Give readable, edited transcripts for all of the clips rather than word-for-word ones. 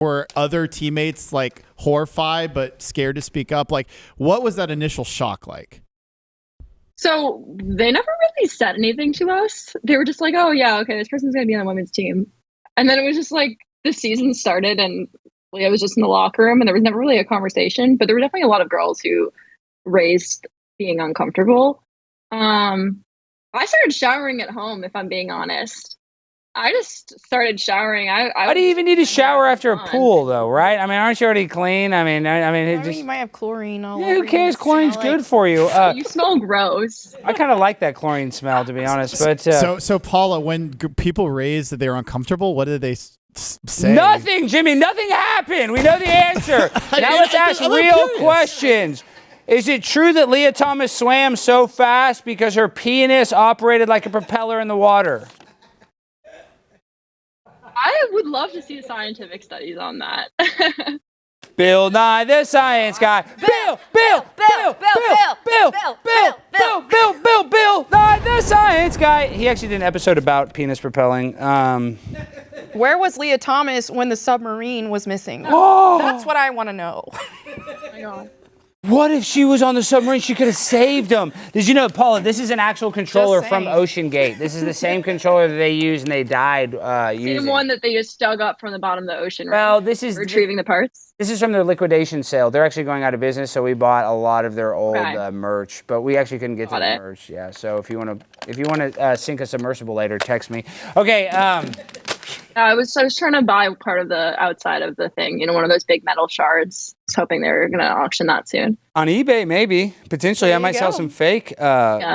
Were other teammates like horrified but scared to speak up? Like, what was that initial shock like? So they never really said anything to us. They were just like, oh yeah, okay, this person's gonna be on the women's team. And then it was just like the season started and Leah was just in the locker room and there was never really a conversation, but there were definitely a lot of girls who raised being uncomfortable. I started showering at home, if I'm being honest. I just started showering. Why do you even need to shower after a pool, though, right? I mean, aren't you already clean? I mean, it just... you might have chlorine all over. Yeah, who cares? Chlorine's good for you. You smell gross. I kind of like that chlorine smell, to be honest. But so Paula, when people raised that they were uncomfortable, what did they say? Nothing, Jimmy. Nothing happened. We know the answer. Now let's ask real questions. Is it true that Lia Thomas swam so fast because her penis operated like a propeller in the water? I would love to see scientific studies on that. Bill Nye the Science Guy. Bill Nye the Science Guy. He actually did an episode about penis propelling. Where was Lia Thomas when the submarine was missing? Oh. That's what I want to know. Oh my God. What if she was on the submarine? She could have saved him. Did you know, Paula, this is an actual controller from Ocean Gate. This is the same controller that they used and they died using. Same one that they just dug up from the bottom of the ocean. Well, this is retrieving the parts. This is from their liquidation sale. They're actually going out of business, so we bought a lot of their old merch, but we actually couldn't get to the merch. Yeah, so if you want to sink a submersible later, text me. Okay. I was trying to buy part of the outside of the thing, one of those big metal shards. I was hoping they were going to auction that soon. On eBay, maybe. Potentially, I might sell some fake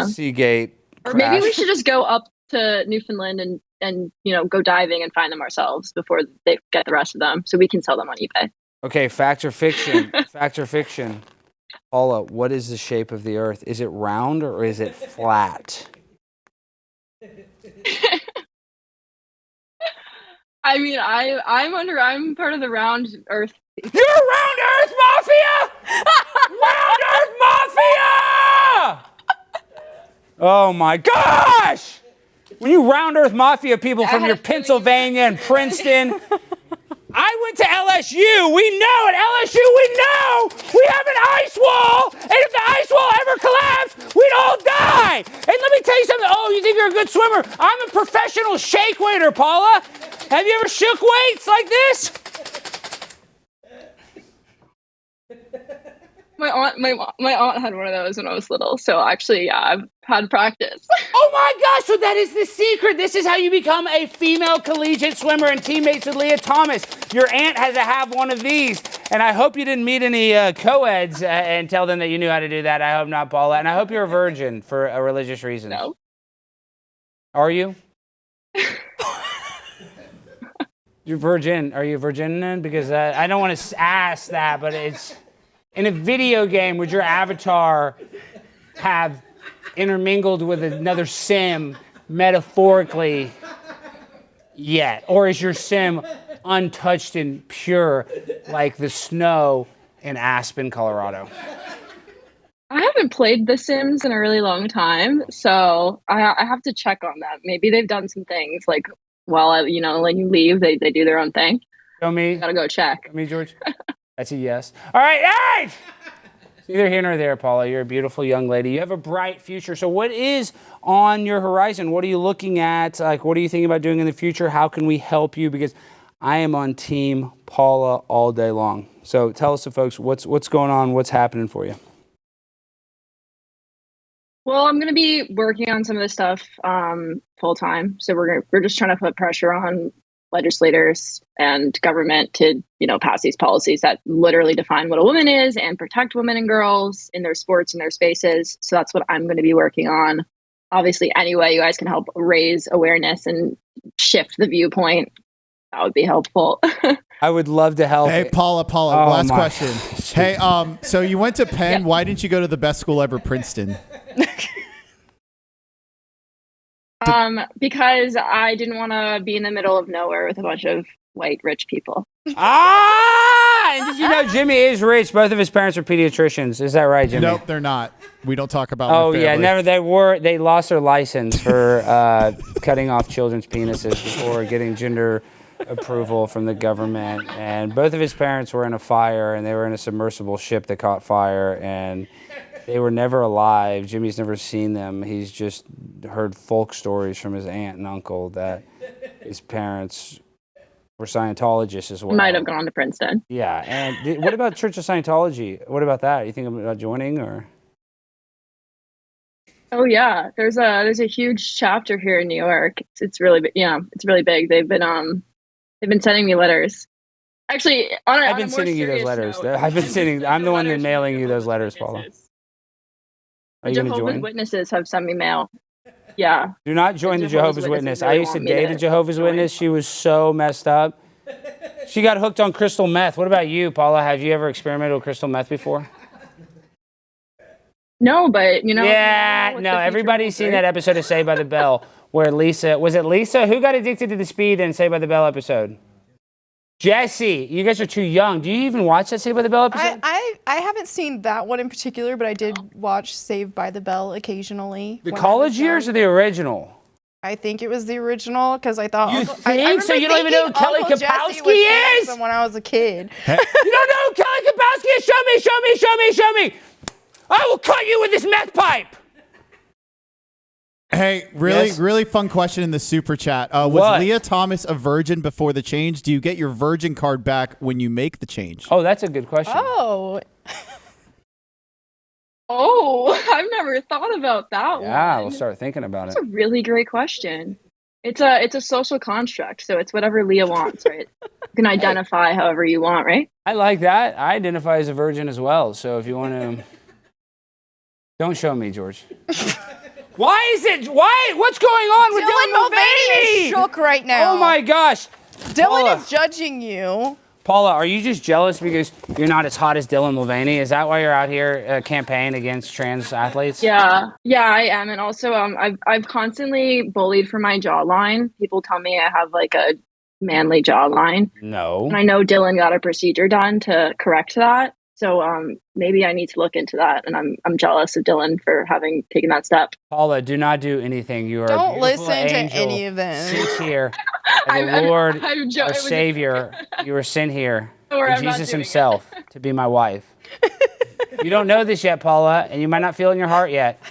Seagate Or maybe we should just go up to Newfoundland and go diving and find them ourselves before they get the rest of them, so we can sell them on eBay. Okay, fact or fiction? Fact or fiction? Paula, what is the shape of the Earth? Is it round or is it flat? I mean, I'm part of the round Earth. You're a round Earth Mafia! Round Earth Mafia! Oh my gosh! When you round Earth Mafia people from your Pennsylvania and Princeton, I went to LSU. We know at LSU, we know we have an ice wall, and if the ice wall ever collapsed, we'd all die. And let me tell you something. Oh, you think you're a good swimmer? I'm a professional shake waiter, Paula. Have you ever shook weights like this? My aunt had one of those when I was little, so actually, yeah, I've had practice. Oh my gosh, so that is the secret. This is how you become a female collegiate swimmer and teammates with Lia Thomas. Your aunt has to have one of these, and I hope you didn't meet any co-eds and tell them that you knew how to do that. I hope not, Paula, and I hope you're a virgin for a religious reason. No. Are you? You're virgin. Are you a virgin then? Because I don't want to ask that, but it's... In a video game, would your avatar have intermingled with another sim metaphorically yet? Or is your sim untouched and pure like the snow in Aspen, Colorado? I haven't played The Sims in a really long time, so I have to check on that. Maybe they've done some things like when you leave, they do their own thing. Show me. Gotta go check. Show me, George. That's a yes. All right, hey! It's neither here nor there, Paula. You're a beautiful young lady. You have a bright future. So what is on your horizon? What are you looking at? Like, what are you thinking about doing in the future? How can we help you? Because I am on Team Paula all day long. So tell us, folks, what's going on? What's happening for you? Well, I'm going to be working on some of this stuff full time. So we're just trying to put pressure on legislators and government to, pass these policies that literally define what a woman is and protect women and girls in their sports and their spaces. So that's what I'm going to be working on. Obviously, any way you guys can help raise awareness and shift the viewpoint, that would be helpful. I would love to help. Hey, Paula, last question. Hey, so you went to Penn. Yeah. Why didn't you go to the best school ever, Princeton? Because I didn't want to be in the middle of nowhere with a bunch of white rich people. And did you know Jimmy is rich? Both of his parents are pediatricians. Is that right, Jimmy? Nope, they're not. We don't talk about. Oh yeah, never. They lost their license for cutting off children's penises before getting gender approval from the government, and both of his parents were in a fire, and they were in a submersible ship that caught fire, and they were never alive. Jimmy's never seen them. He's just heard folk stories from his aunt and uncle that his parents were Scientologists as well. Might have gone to Princeton. Yeah, and what about Church of Scientology? What about that? You think about joining, or? Oh yeah, there's a huge chapter here in New York. It's really big. Yeah, it's really big. They've been sending me letters. Actually, I've been sending you those letters. I'm the one that's mailing you those letters, Paula. Are you going to Jehovah's join? Witnesses have sent me mail. Yeah. Do not join the Jehovah's Witness. I used to date a Jehovah's Witness. She was so messed up. She got hooked on crystal meth. What about you, Paula? Have you ever experimented with crystal meth before? No, but Yeah, no. Everybody's seen that episode of Saved by the Bell where Lisa, was it Lisa? Who got addicted to the speed in Saved by the Bell episode? Jesse, you guys are too young. Do you even watch that Saved by the Bell episode? I haven't seen that one in particular, but I did watch Saved by the Bell occasionally. The college years or the original? I think it was the original because I thought. You Uncle, think? I So you don't even know who Kelly Uncle Jesse Kapowski was is? handsome when I was a kid. You don't know who Kelly Kapowski is? Show me. I will cut you with this meth pipe. Hey, really, Yes? really fun question in the super chat. Was What? Lia Thomas a virgin before the change? Do you get your virgin card back when you make the change? Oh, that's a good question. Oh, I've never thought about that one. Yeah, we'll start thinking about it. That's a really great question. It's a social construct, so it's whatever Leah wants, right? You can identify however you want, right? I like that. I identify as a virgin as well. So if you want to, don't show me, George. Why is it? Why? What's going on with Dylan Dylan Mulvaney is shook right now. Oh my gosh. Dylan Paula. is judging you. Paula, are you just jealous because you're not as hot as Dylan Mulvaney? Is that why you're out here campaigning against trans athletes? Yeah, I am, and also I've constantly bullied for my jawline. People tell me I have like a manly jawline, No. and I know Dylan got a procedure done to correct that. So maybe I need to look into that, and I'm jealous of Dylan for having taken that step. Paula, do not do anything. You are a Don't beautiful listen to angel any of them. Sent here, I'm- the Lord, I'm our Savior. You were sent here, Don't worry, by I'm not Jesus doing Himself, to be my wife. You don't know this yet, Paula, and you might not feel it in your heart yet,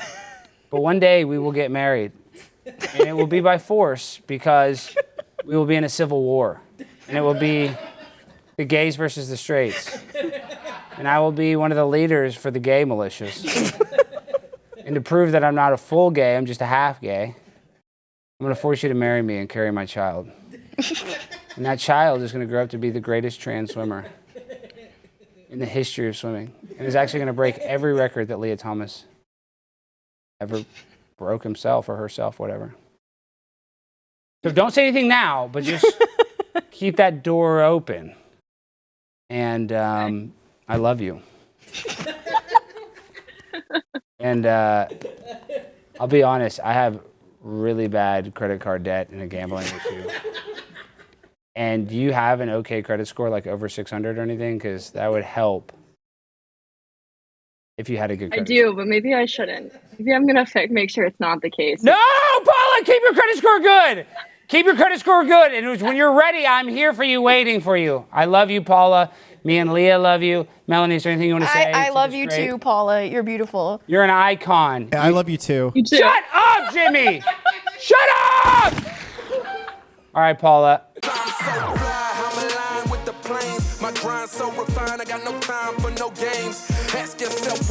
but one day we will get married, and it will be by force because we will be in a civil war, and it will be the gays versus the straights. And I will be one of the leaders for the gay militias. And to prove that I'm not a full gay, I'm just a half gay, I'm going to force you to marry me and carry my child. And that child is going to grow up to be the greatest trans swimmer in the history of swimming. And is actually going to break every record that Lia Thomas ever broke himself or herself, whatever. So don't say anything now, but just keep that door open. And I love you. And I'll be honest, I have really bad credit card debt and a gambling issue. And do you have an okay credit score, like over 600 or anything? Because that would help if you had a good I credit do, but maybe I shouldn't. Maybe I'm gonna make sure it's not the case. No, Paula, keep your credit score good. Keep your credit score good. And when you're ready, I'm here for you, waiting for you. I love you, Paula. Me and Leah love you. Melanie, is there anything you want to say? I love It's you great. too, Paula. You're beautiful. You're an icon. I love you too. You too. Shut up, Jimmy! Shut up! All right, Paula. I'm so fly, I'm aligned with the planes. My grind so refined, I got no time for no games. Ask yourself